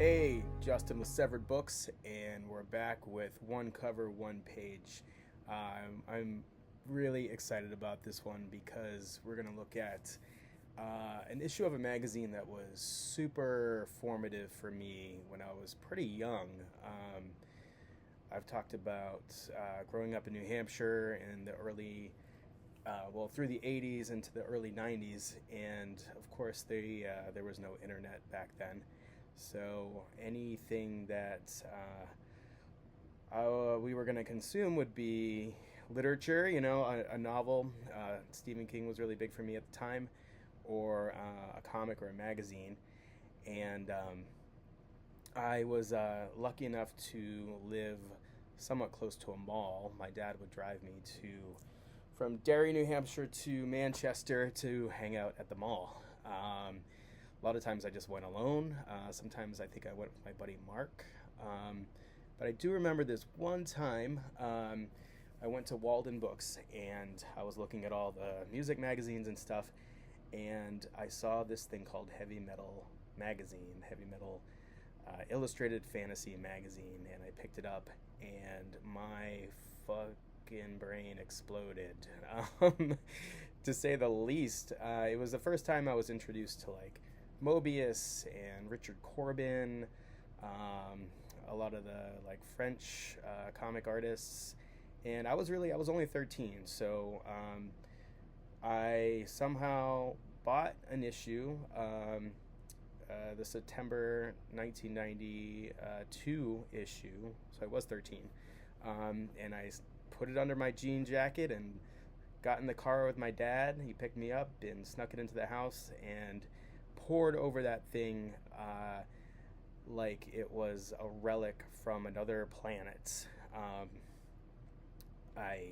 Hey, Justin with Severed Books, and we're back with one cover, one page. I'm really excited about this one because we're going to look at an issue of a magazine that was super formative for me when I was pretty young. I've talked about growing up in New Hampshire in the through the 80s into the early 90s, and of course, there was no internet back then. So anything that we were going to consume would be literature, a novel. Stephen King was really big for me at the time, or a comic or a magazine. And I was lucky enough to live somewhat close to a mall. My dad would drive me from Derry, New Hampshire to Manchester to hang out at the mall. A lot of times I just went alone. Sometimes I think I went with my buddy Mark. But I do remember this one time I went to Walden Books and I was looking at all the music magazines and stuff, and I saw this thing called Heavy Metal Magazine, Heavy Metal Illustrated Fantasy Magazine, and I picked it up and my fucking brain exploded. Um, to say the least. It was the first time I was introduced to like Mobius and Richard Corbin, um, a lot of the like French comic artists, and I was only 13, so I somehow bought an issue, the September 1992 issue, so I was 13, and I put it under my jean jacket and got in the car with my dad. He picked me up and snuck it into the house and poured over that thing like it was a relic from another planet. I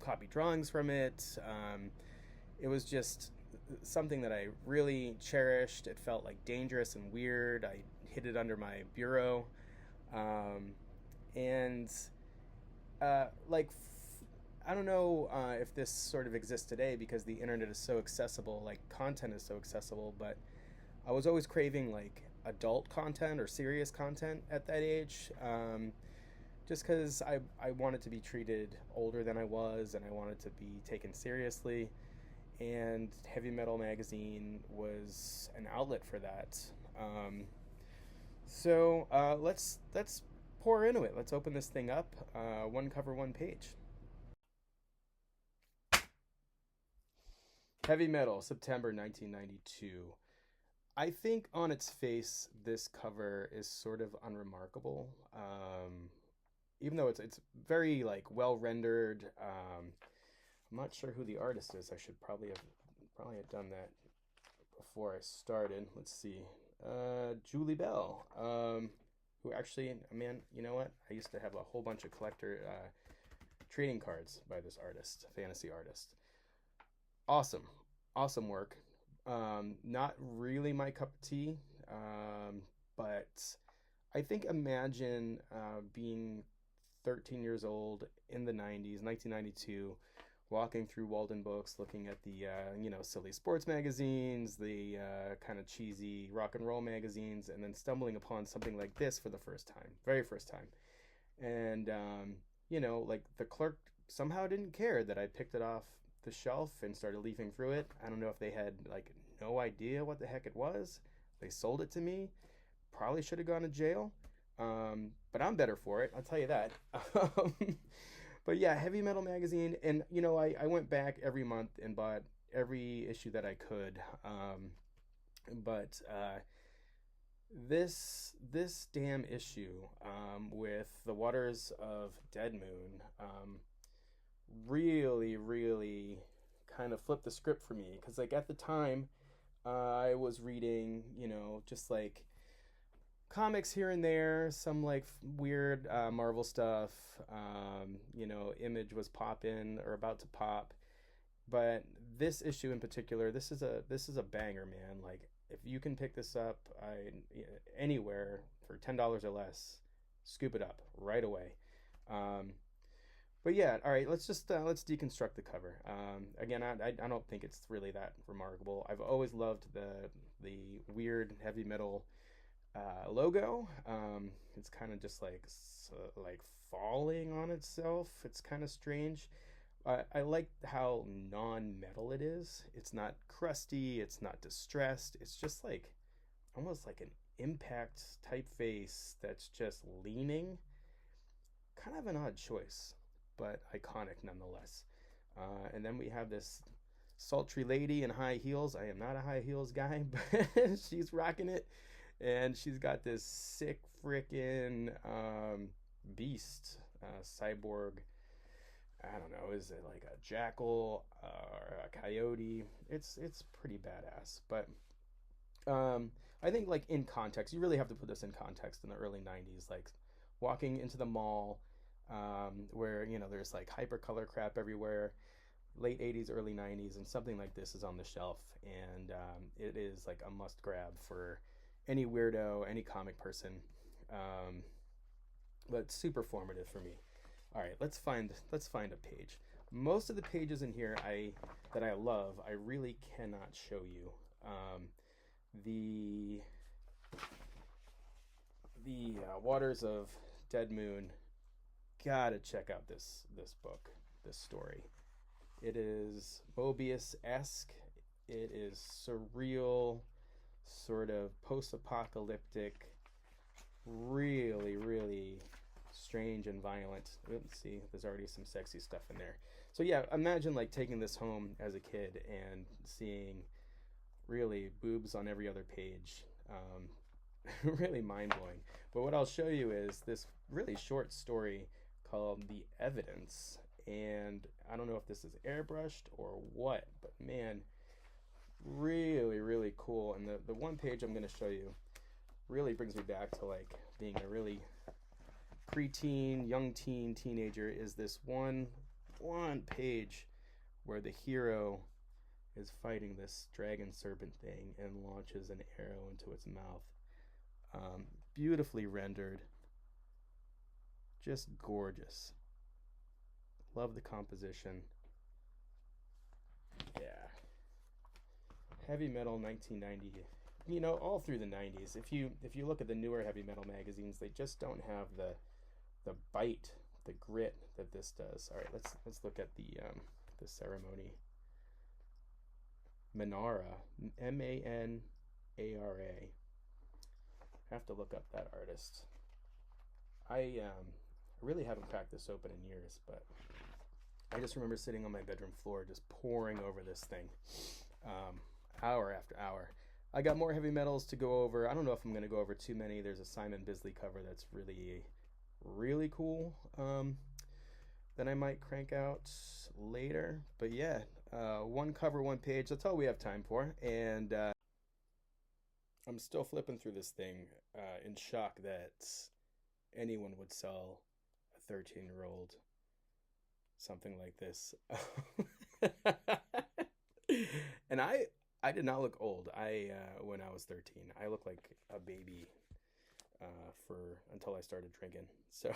copied drawings from it. It was just something that I really cherished. It felt like dangerous and weird. I hid it under my bureau. And like I don't know if this sort of exists today because the internet is so accessible, like content is so accessible, but I was always craving like adult content or serious content at that age, just because I wanted to be treated older than I was and I wanted to be taken seriously. And Heavy Metal Magazine was an outlet for that. Let's pour into it. Let's open this thing up. One cover, one page. Heavy Metal, September 1992. I think on its face, this cover is sort of unremarkable. Even though it's very like well rendered. I'm not sure who the artist is. I should probably have done that before I started. Let's see. Julie Bell. Who actually, man, you know what? I used to have a whole bunch of collector trading cards by this artist, fantasy artist. Awesome, awesome work. Not really my cup of tea, but I think imagine being 13 years old in the 90s, 1992, walking through Walden Books, looking at the silly sports magazines, the kind of cheesy rock and roll magazines, and then stumbling upon something like this for the first time, very first time. And like the clerk somehow didn't care that I picked it off the shelf and started leafing through it. I don't know if they had like no idea what the heck it was. They sold it to me. Probably should have gone to jail. But I'm better for it, I'll tell you that. Um, but yeah, Heavy Metal Magazine. And, I went back every month and bought every issue that I could. But this damn issue with The Waters of Dead Moon really, really kind of flipped the script for me. Because, like, at the time, I was reading, just like comics here and there, some like weird Marvel stuff. Image was popping or about to pop, but this issue in particular, this is a banger, man. Like if you can pick this up, anywhere for $10 or less, scoop it up right away. Um, but yeah, all right. Let's deconstruct the cover. Again, I don't think it's really that remarkable. I've always loved the weird heavy metal logo. It's kind of just like falling on itself. It's kind of strange. I like how non-metal it is. It's not crusty. It's not distressed. It's just like almost like an impact typeface that's just leaning. Kind of an odd choice, but iconic nonetheless. And then we have this sultry lady in high heels. I am not a high heels guy, but she's rocking it. And she's got this sick freaking beast, cyborg. I don't know, is it like a jackal or a coyote? It's pretty badass. But I think like in context, you really have to put this in context in the early '90s, like walking into the mall, where there's like hypercolor crap everywhere. Late '80s, early '90s, and something like this is on the shelf, and it is like a must grab for any weirdo, any comic person. Um, but super formative for me. All right, let's find a page. Most of the pages in here that I love, I really cannot show you. The Waters of Dead Moon. Gotta check out this book, this story. It is Mobius-esque. It is surreal, sort of post-apocalyptic, really, really strange and violent. Let's see, there's already some sexy stuff in there. So yeah, imagine like taking this home as a kid and seeing really boobs on every other page. Really mind-blowing. But what I'll show you is this really short story called The Evidence. And I don't know if this is airbrushed or what, but man, really, really cool. And the one page I'm going to show you really brings me back to like being a really preteen, young teen, teenager. Is this one page where the hero is fighting this dragon serpent thing and launches an arrow into its mouth. Beautifully rendered, just gorgeous. Love the composition. Yeah. Heavy metal 1990. All through the 90s. If you look at the newer heavy metal magazines, they just don't have the bite, the grit that this does. All right, let's look at the ceremony. Manara, Manara. I have to look up that artist. I really haven't cracked this open in years, but I just remember sitting on my bedroom floor just poring over this thing, hour after hour. I got more heavy metals to go over. I don't know if I'm going to go over too many. There's a Simon Bisley cover that's really, really cool, that I might crank out later. But yeah, one cover, one page. That's all we have time for. And I'm still flipping through this thing in shock that anyone would sell a 13-year-old something like this. And I did not look old. When I was 13, I looked like a baby until I started drinking. So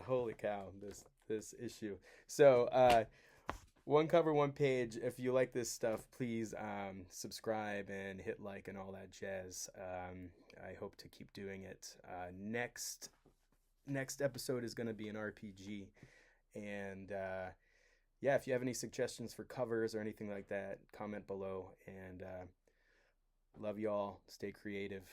holy cow, this issue. So one cover, one page. If you like this stuff, please subscribe and hit like and all that jazz. I hope to keep doing it. Next episode is going to be an RPG. And yeah, if you have any suggestions for covers or anything like that, comment below. And love y'all. Stay creative.